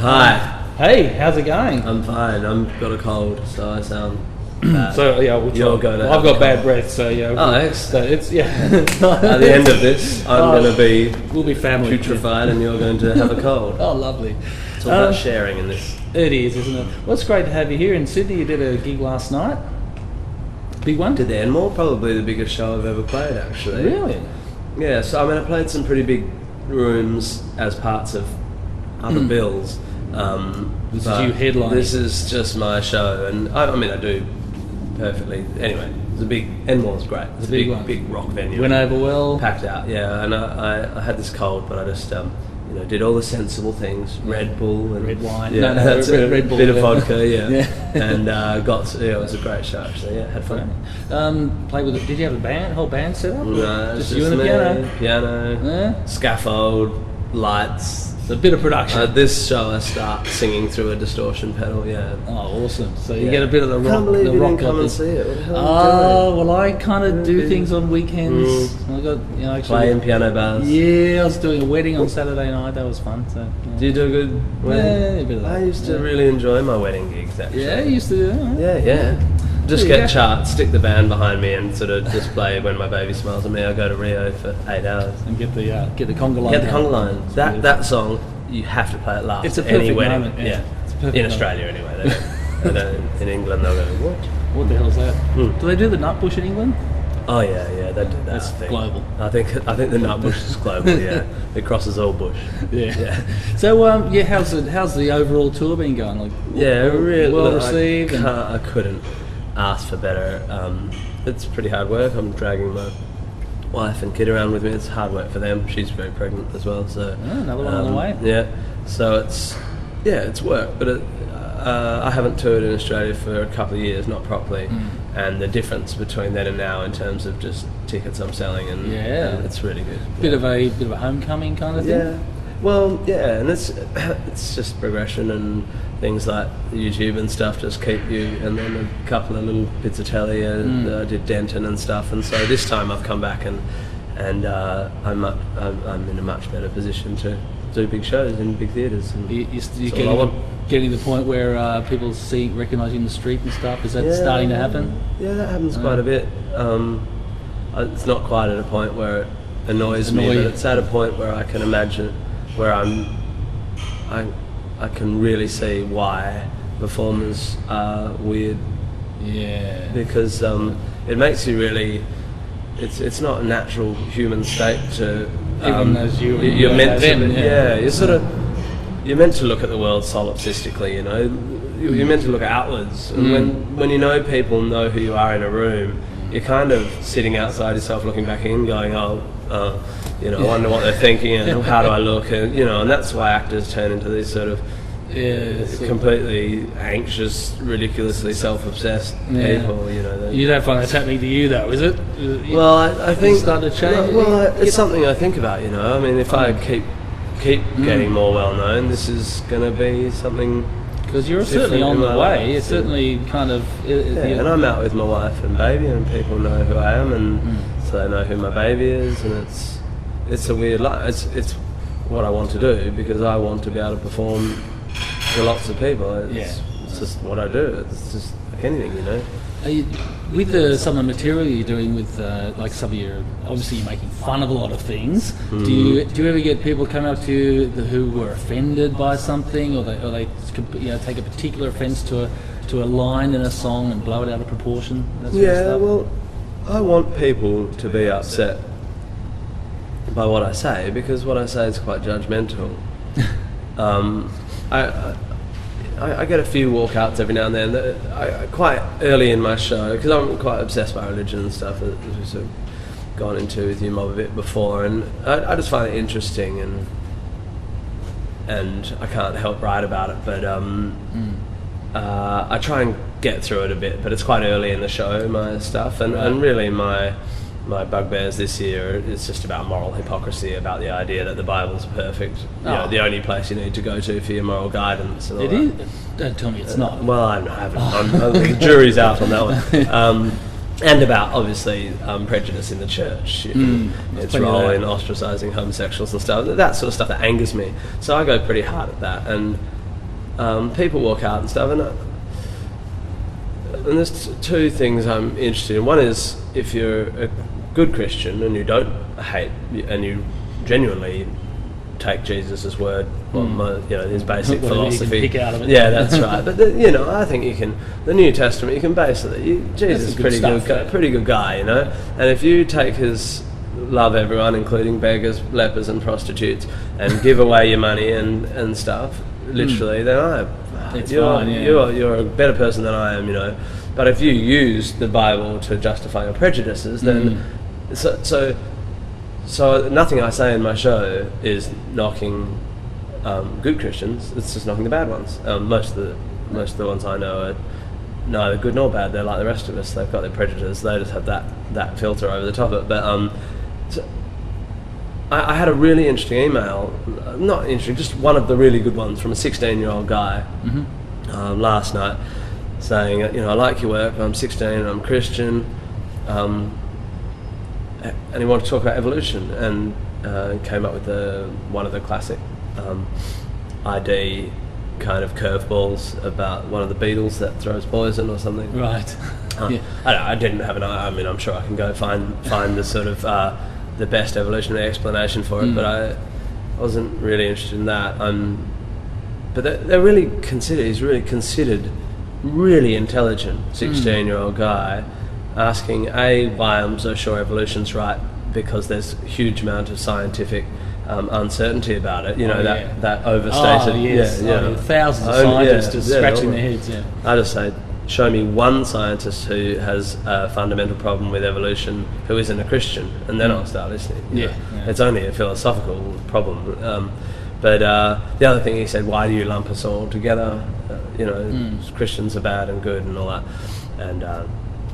Hi. Hey, how's it going? I'm fine. I've got a cold, so I sound bad. So yeah, we'll You're going to I've got bad breath, so yeah. Oh, excellent. So it's At the end of this, I'm going to be we'll be family putrefied, and you're going to have a cold. Oh, lovely. It's all about sharing in this. It is, isn't it? Well, it's great to have you here in Sydney. You did a gig last night. Big one? Did the Enmore, probably the biggest show I've ever played, actually. Really? Yeah. So I played some pretty big rooms as parts of other bills. This is you headlining. This is just my show, and I do perfectly. Anyway, it's a big. Enmore's great. It's a big rock venue. Went over well. Packed out, yeah. And I had this cold, but I just did all the sensible things. Red Bull and red wine. Yeah, no, that's Red Bull. Bit of vodka, yeah. Yeah. And it was a great show actually. Yeah, had fun. Played with. Did you have a whole band set up? No, just you and the piano, yeah. Scaffold, lights. A bit of production. This show I start singing through a distortion pedal, yeah. Oh, awesome. So you get a bit of the rock. I can't believe the you rock didn't come and see it. What the hell are you doing? Well, I kind of do things on weekends. I got, actually playing piano bars. Yeah, I was doing a wedding on Saturday night. That was fun. So yeah. Do you do a good wedding? Yeah, a bit of that. I used to really enjoy my wedding gigs, actually. Yeah, you used to do that. Yeah. Just get charts, stick the band behind me, and sort of just play When My Baby Smiles at Me. I go to Rio for 8 hours and get the conga line. Get the conga line. That song, you have to play it last. It's a perfect wedding. moment. Yeah. It's a perfect in Australia anyway. They don't. In England they'll go, what? What the hell is that? Do they do the nut bush in England? Oh yeah, they do that. That's global. I think the nut bush is global. Yeah, it crosses all bush. Yeah. So how's the overall tour been going? Really well received. I couldn't ask for better. It's pretty hard work. I'm dragging my wife and kid around with me. It's hard work for them. She's very pregnant as well. So another one on the way. Yeah. So it's work, but I haven't toured in Australia for a couple of years, not properly. And the difference between then and now in terms of just tickets I'm selling and it's really good. Bit of a homecoming kind of thing. Yeah. Well, yeah, and it's just progression and things like YouTube and stuff just keep you, and then a couple of little bits of telly. I did Denton and stuff, and so this time I've come back and I'm in a much better position to do big shows in big theatres. You're getting to the point where people recognise you in the street and stuff. Is that starting to happen? Yeah, that happens quite a bit. It's not quite at a point where it annoys me, but it's at a point where I can imagine where I can really see why performers are weird. Yeah. Because it makes you really. It's not a natural human state to. Even as you're meant to. You're meant to look at the world solipsistically. You're meant to look outwards. And when you know people know who you are in a room, you're kind of sitting outside yourself, looking back in, going, I wonder what they're thinking, and how do I look, and that's why actors turn into these sort of completely anxious, ridiculously self-obsessed people. You don't find that's happening to you, though, is it? Well, I think it's starting to change. Well, it's something I think about. If I keep getting more well known, this is going to be something. Because you're certainly on the way. It's certainly kind of. And I'm out with my wife and baby, and people know who I am, and so they know who my baby is, and it's a weird life. It's what I want to do because I want to be able to perform to lots of people. It's just what I do. It's just like anything, With some of the material you're doing with some of your, obviously you're making fun of a lot of things. Do you ever get people come up to you who were offended by something, or they take a particular offence to a line in a song and blow it out of proportion? That sort of stuff? Well, I want people to be upset by what I say because what I say is quite judgmental. I get a few walkouts every now and then. Quite early in my show, because I'm quite obsessed by religion and stuff, as we've sort of gone into with you mob a bit before, and I just find it interesting, and I can't help write about it, but I try and get through it a bit, but it's quite early in the show, my stuff, and really my bugbears this year is just about moral hypocrisy, about the idea that the Bible's perfect, the only place you need to go to for your moral guidance. And all it is. Don't tell me it's not. Well, I haven't. The jury's out on that one. And about, obviously, prejudice in the church, its role in ostracising homosexuals and stuff, that sort of stuff that angers me. So I go pretty hard at that, and people walk out and stuff, and there's two things I'm interested in. One is if you're a good Christian and you don't hate and you genuinely take Jesus' word, his basic philosophy. You can pick out of it. Yeah, that's right. But I think you can. The New Testament, you can base it. Jesus is pretty good guy, And if you take his love everyone, including beggars, lepers, and prostitutes, and give away your money and stuff, literally, then you're a better person than I am, But if you use the Bible to justify your prejudices, then so nothing I say in my show is knocking good Christians. It's just knocking the bad ones. Most of the ones I know are neither good nor bad. They're like the rest of us. They've got their prejudices. They just have that filter over the top of it. But I had a really interesting email, not interesting, just one of the really good ones from a 16-year-old guy last night, saying, I like your work. I'm 16 and I'm Christian. And he wanted to talk about evolution, and came up with one of the classic ID kind of curveballs about one of the beetles that throws poison or something. Right. I didn't have an. I mean, I'm sure I can go find the sort of the best evolutionary explanation for it, but I wasn't really interested in that. But they're really considered. He's really considered, really intelligent 16-year-old guy. Asking why I'm so sure evolution's right, because there's a huge amount of scientific uncertainty about it. That overstated. Thousands of scientists just scratching their heads. Yeah. I just say, show me one scientist who has a fundamental problem with evolution who isn't a Christian, and then I'll start listening. It's only a philosophical problem. But the other thing he said, why do you lump us all together? Christians are bad and good and all that. And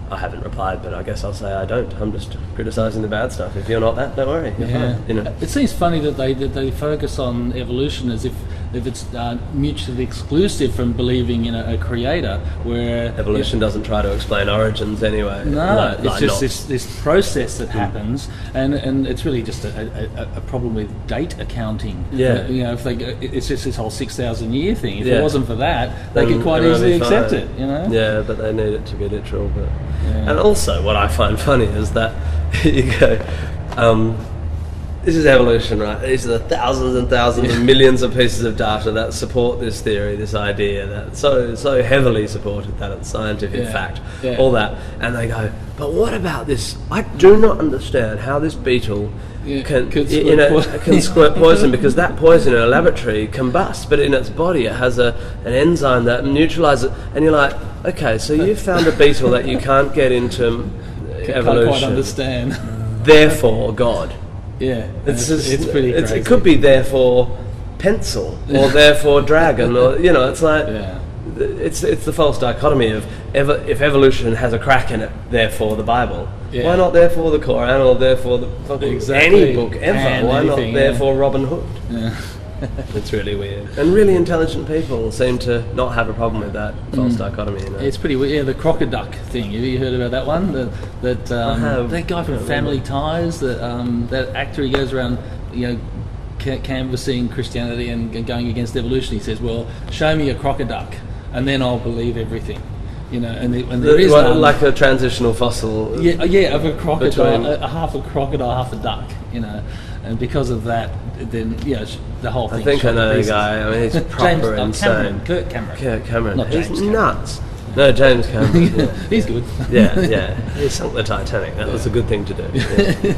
I haven't replied, but I guess I'll say I don't. I'm just criticising the bad stuff. If you're not that, don't worry. You're fine. It seems funny that they focus on evolution as if it's mutually exclusive from believing in a creator, where evolution doesn't try to explain origins anyway. No, it's just this process that happens, and it's really just a problem with date accounting. Yeah, if it's just this whole 6,000 year thing. If it wasn't for that, they could quite easily accept it. Yeah, but they need it to be literal. But and also, what I find funny is that you go. This is evolution, right? These are the thousands and thousands and millions of pieces of data that support this theory, this idea, that's so heavily supported that it's scientific fact, all that. And they go, but what about this? I do not understand how this beetle can squirt poison, because that poison in a laboratory combusts, but in its body it has an enzyme that neutralizes it. And you're like, okay, so you found a beetle that you can't get into evolution. Can't quite understand. Therefore, God. Yeah, it's pretty crazy. It could be therefore pencil, or therefore dragon, or it's like it's the false dichotomy of if evolution has a crack in it, therefore the Bible. Why not therefore the Quran, or therefore any book ever? Why not therefore Robin Hood? Yeah. It's really weird, and really intelligent people seem to not have a problem with that false dichotomy. It's pretty weird. Yeah, the Croco-duck thing. Have you heard about that one? That guy from Family Ties, that actor, he goes around, canvassing Christianity and going against evolution. He says, "Well, show me a croco-duck, and then I'll believe everything." And there is like a transitional fossil. Of a crocodile, half a crocodile, half a duck. And because of that, then the whole thing. I think I know the guy. I mean, he's proper insane. Kirk Cameron. Not James. He's nuts. No, James Cameron. He's good. Yeah. He sunk the Titanic. That was a good thing to do. Yeah.